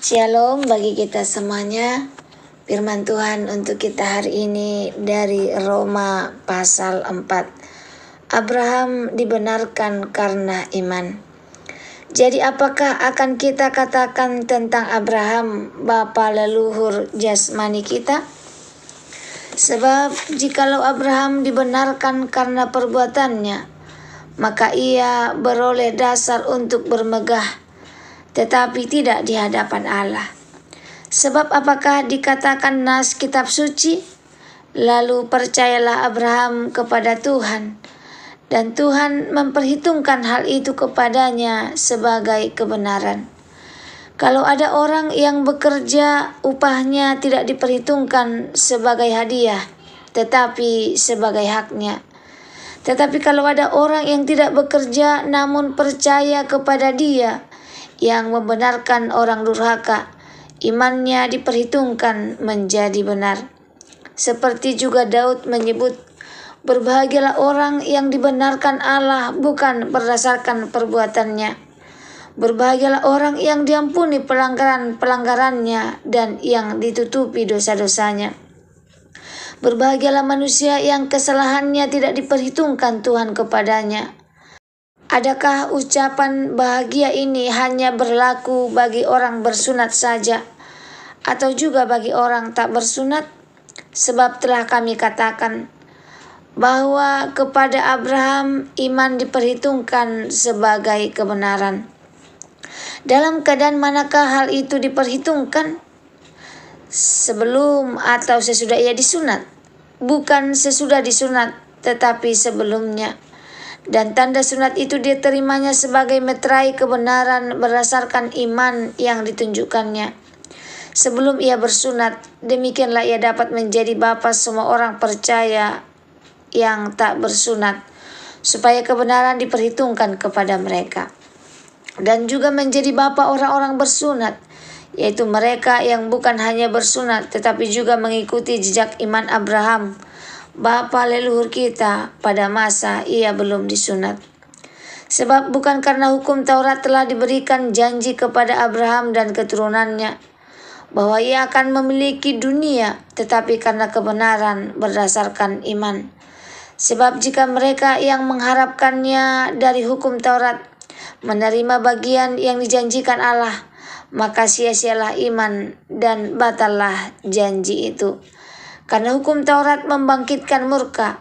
Shalom bagi kita semuanya. Firman Tuhan untuk kita hari ini dari Roma pasal 4. Abraham dibenarkan karena iman. Jadi apakah akan kita katakan tentang Abraham, bapa leluhur jasmani kita? Sebab jikalau Abraham dibenarkan karena perbuatannya, maka ia beroleh dasar untuk bermegah, tetapi tidak di hadapan Allah. Sebab apakah dikatakan nas kitab suci? Lalu percayalah Abraham kepada Tuhan, dan Tuhan memperhitungkan hal itu kepadanya sebagai kebenaran. Kalau ada orang yang bekerja, upahnya tidak diperhitungkan sebagai hadiah, tetapi sebagai haknya. Tetapi kalau ada orang yang tidak bekerja namun percaya kepada Dia yang membenarkan orang durhaka, imannya diperhitungkan menjadi benar. Seperti juga Daud menyebut, berbahagialah orang yang dibenarkan Allah bukan berdasarkan perbuatannya. Berbahagialah orang yang diampuni pelanggaran-pelanggarannya dan yang ditutupi dosa-dosanya. Berbahagialah manusia yang kesalahannya tidak diperhitungkan Tuhan kepadanya. Adakah ucapan bahagia ini hanya berlaku bagi orang bersunat saja, atau juga bagi orang tak bersunat? Sebab telah kami katakan bahwa kepada Abraham iman diperhitungkan sebagai kebenaran. Dalam keadaan manakah hal itu diperhitungkan? Sebelum atau sesudah ia disunat? Bukan sesudah disunat, tetapi sebelumnya. Dan tanda sunat itu diterimanya sebagai meterai kebenaran berdasarkan iman yang ditunjukkannya. Sebelum ia bersunat, demikianlah ia dapat menjadi bapa semua orang percaya yang tak bersunat, supaya kebenaran diperhitungkan kepada mereka. Dan juga menjadi bapa orang-orang bersunat, yaitu mereka yang bukan hanya bersunat, tetapi juga mengikuti jejak iman Abraham, bapa leluhur kita pada masa ia belum disunat. Sebab bukan karena hukum Taurat telah diberikan janji kepada Abraham dan keturunannya bahwa ia akan memiliki dunia, tetapi karena kebenaran berdasarkan iman. Sebab jika mereka yang mengharapkannya dari hukum Taurat menerima bagian yang dijanjikan Allah, maka sia-sialah iman dan batallah janji itu. Karena hukum Taurat membangkitkan murka,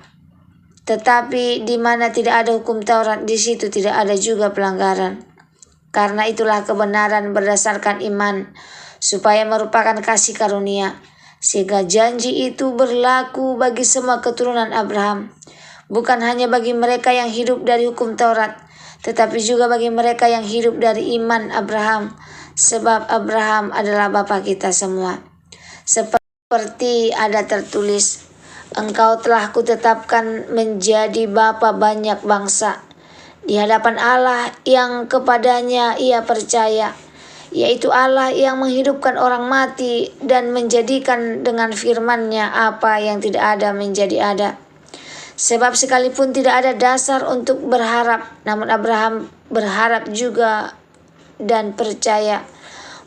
tetapi di mana tidak ada hukum Taurat, di situ tidak ada juga pelanggaran. Karena itulah kebenaran berdasarkan iman, supaya merupakan kasih karunia, sehingga janji itu berlaku bagi semua keturunan Abraham, bukan hanya bagi mereka yang hidup dari hukum Taurat, tetapi juga bagi mereka yang hidup dari iman Abraham, sebab Abraham adalah bapa kita semua. Seperti ada tertulis, engkau telah kutetapkan menjadi bapa banyak bangsa di hadapan Allah yang kepadanya ia percaya, yaitu Allah yang menghidupkan orang mati dan menjadikan dengan firman-Nya apa yang tidak ada menjadi ada. Sebab sekalipun tidak ada dasar untuk berharap, namun Abraham berharap juga dan percaya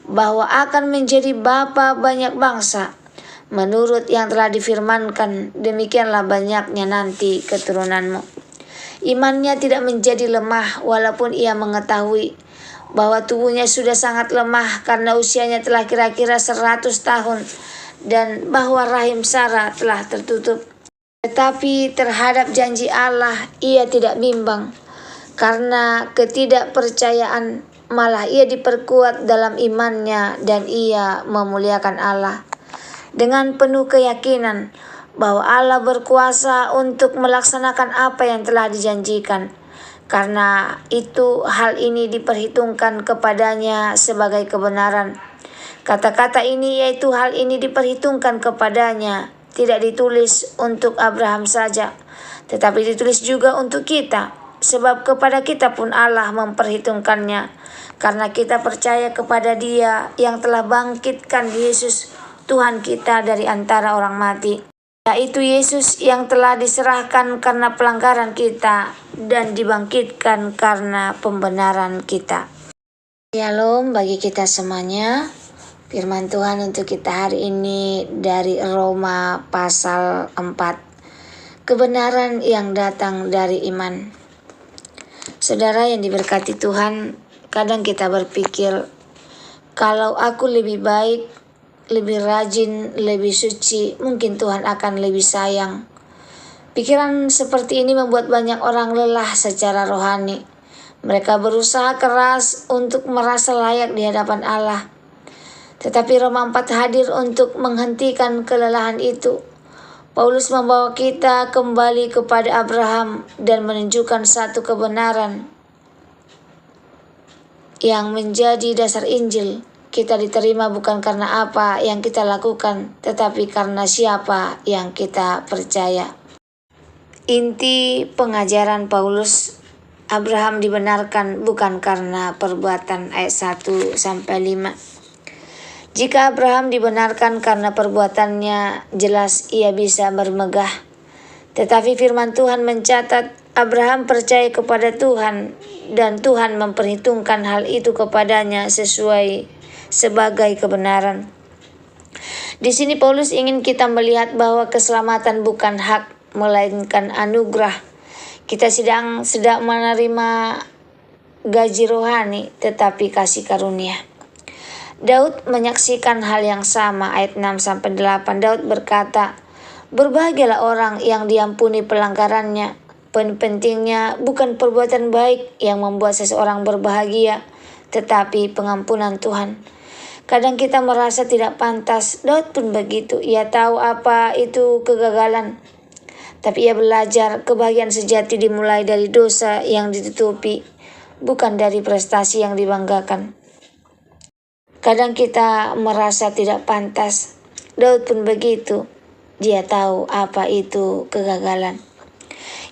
bahwa akan menjadi bapa banyak bangsa, menurut yang telah difirmankan, demikianlah banyaknya nanti keturunanmu. Imannya tidak menjadi lemah walaupun ia mengetahui bahwa tubuhnya sudah sangat lemah karena usianya telah kira-kira 100 tahun dan bahwa rahim Sarah telah tertutup. Tetapi terhadap janji Allah ia tidak bimbang, karena ketidakpercayaan malah ia diperkuat dalam imannya dan ia memuliakan Allah dengan penuh keyakinan bahwa Allah berkuasa untuk melaksanakan apa yang telah dijanjikan. Karena itu hal ini diperhitungkan kepadanya sebagai kebenaran. Kata-kata ini yaitu hal ini diperhitungkan kepadanya tidak ditulis untuk Abraham saja, tetapi ditulis juga untuk kita. Sebab kepada kita pun Allah memperhitungkannya, karena kita percaya kepada Dia yang telah bangkitkan Yesus Tuhan kita dari antara orang mati, yaitu Yesus yang telah diserahkan karena pelanggaran kita dan dibangkitkan karena pembenaran kita. Shalom bagi kita semuanya. Firman Tuhan untuk kita hari ini dari Roma pasal 4. Kebenaran yang datang dari iman. Saudara yang diberkati Tuhan, kadang kita berpikir, kalau aku lebih baik, lebih rajin, lebih suci, mungkin Tuhan akan lebih sayang. Pikiran seperti ini membuat banyak orang lelah secara rohani. Mereka berusaha keras untuk merasa layak di hadapan Allah. Tetapi Roma 4 hadir untuk menghentikan kelelahan itu. Paulus membawa kita kembali kepada Abraham dan menunjukkan satu kebenaran yang menjadi dasar Injil. Kita diterima bukan karena apa yang kita lakukan, tetapi karena siapa yang kita percaya. Inti pengajaran Paulus, Abraham dibenarkan bukan karena perbuatan, ayat 1-5. Jika Abraham dibenarkan karena perbuatannya, jelas ia bisa bermegah. Tetapi firman Tuhan mencatat Abraham percaya kepada Tuhan dan Tuhan memperhitungkan hal itu kepadanya sebagai kebenaran. Di sini Paulus ingin kita melihat bahwa keselamatan bukan hak melainkan anugerah. Kita sedang menerima gaji rohani tetapi kasih karunia. Daud menyaksikan hal yang sama, ayat 6-8. Daud berkata, "Berbahagialah orang yang diampuni pelanggarannya. Pentingnya bukan perbuatan baik yang membuat seseorang berbahagia, tetapi pengampunan Tuhan." Kadang kita merasa tidak pantas. Daud pun begitu. Ia tahu apa itu kegagalan. Tapi ia belajar kebahagiaan sejati dimulai dari dosa yang ditutupi, bukan dari prestasi yang dibanggakan. Kadang kita merasa tidak pantas. Daud pun begitu. Dia tahu apa itu kegagalan.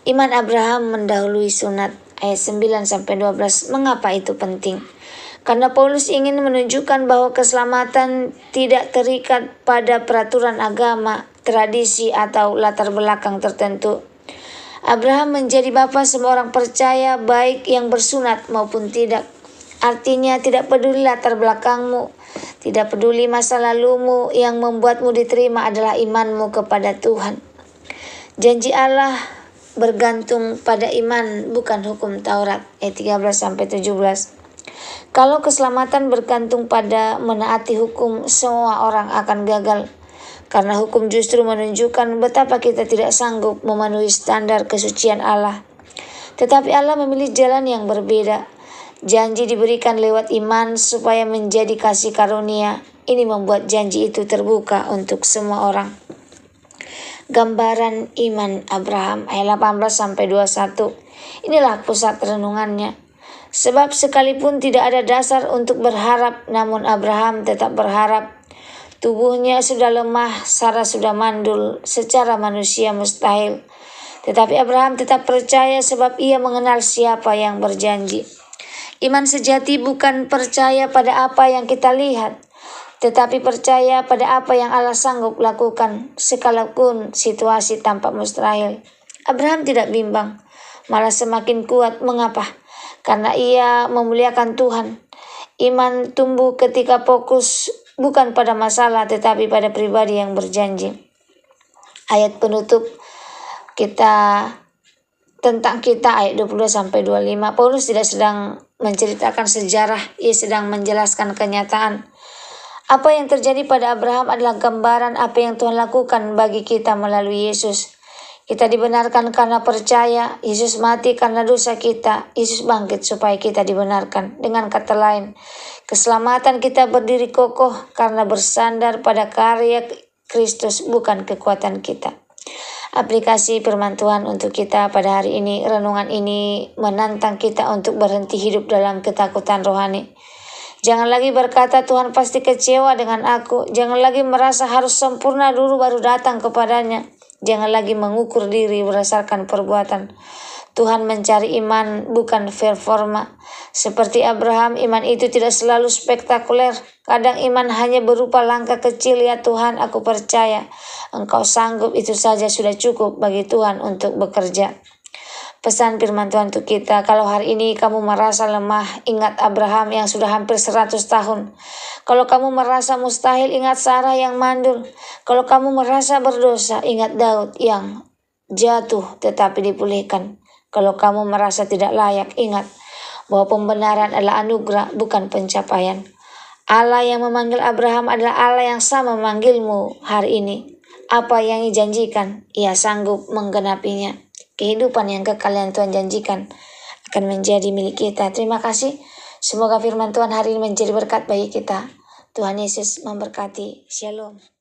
Iman Abraham mendahului sunat, ayat 9-12. Mengapa itu penting? Karena Paulus ingin menunjukkan bahwa keselamatan tidak terikat pada peraturan agama, tradisi, atau latar belakang tertentu. Abraham menjadi bapa semua orang percaya, baik yang bersunat maupun tidak. Artinya tidak peduli latar belakangmu, tidak peduli masa lalumu, yang membuatmu diterima adalah imanmu kepada Tuhan. Janji Allah bergantung pada iman, bukan hukum Taurat, ayat 13-17. Kalau keselamatan bergantung pada menaati hukum, semua orang akan gagal. Karena hukum justru menunjukkan betapa kita tidak sanggup memenuhi standar kesucian Allah. Tetapi Allah memilih jalan yang berbeda. Janji diberikan lewat iman supaya menjadi kasih karunia. Ini membuat janji itu terbuka untuk semua orang. Gambaran iman Abraham, ayat 18-21. Inilah pusat renungannya. Sebab sekalipun tidak ada dasar untuk berharap, namun Abraham tetap berharap. Tubuhnya sudah lemah, Sarah sudah mandul, secara manusia mustahil. Tetapi Abraham tetap percaya sebab ia mengenal siapa yang berjanji. Iman sejati bukan percaya pada apa yang kita lihat, tetapi percaya pada apa yang Allah sanggup lakukan, sekalipun situasi tampak mustahil. Abraham tidak bimbang, malah semakin kuat. Mengapa? Karena ia memuliakan Tuhan. Iman tumbuh ketika fokus bukan pada masalah, tetapi pada pribadi yang berjanji. Ayat penutup tentang kita, ayat 22-25. Paulus tidak sedang menceritakan sejarah, ia sedang menjelaskan kenyataan. Apa yang terjadi pada Abraham adalah gambaran apa yang Tuhan lakukan bagi kita melalui Yesus. Kita dibenarkan karena percaya. Yesus mati karena dosa kita. Yesus bangkit supaya kita dibenarkan. Dengan kata lain, keselamatan kita berdiri kokoh karena bersandar pada karya Kristus, bukan kekuatan kita. Aplikasi firman Tuhan untuk kita pada hari ini. Renungan ini menantang kita untuk berhenti hidup dalam ketakutan rohani. Jangan lagi berkata Tuhan pasti kecewa dengan aku. Jangan lagi merasa harus sempurna dulu baru datang kepadanya. Jangan lagi mengukur diri berdasarkan perbuatan. Tuhan mencari iman, bukan performa. Seperti Abraham, iman itu tidak selalu spektakuler. Kadang iman hanya berupa langkah kecil. Ya Tuhan, aku percaya Engkau sanggup, itu saja sudah cukup bagi Tuhan untuk bekerja. Pesan firman Tuhan untuk kita, kalau hari ini kamu merasa lemah, ingat Abraham yang sudah hampir 100 tahun. Kalau kamu merasa mustahil, ingat Sarah yang mandul. Kalau kamu merasa berdosa, ingat Daud yang jatuh tetapi dipulihkan. Kalau kamu merasa tidak layak, ingat bahwa pembenaran adalah anugerah, bukan pencapaian. Allah yang memanggil Abraham adalah Allah yang sama memanggilmu hari ini. Apa yang dijanjikan, Ia sanggup menggenapinya. Kehidupan yang kekal yang Tuhan janjikan akan menjadi milik kita. Terima kasih. Semoga firman Tuhan hari ini menjadi berkat bagi kita. Tuhan Yesus memberkati. Shalom.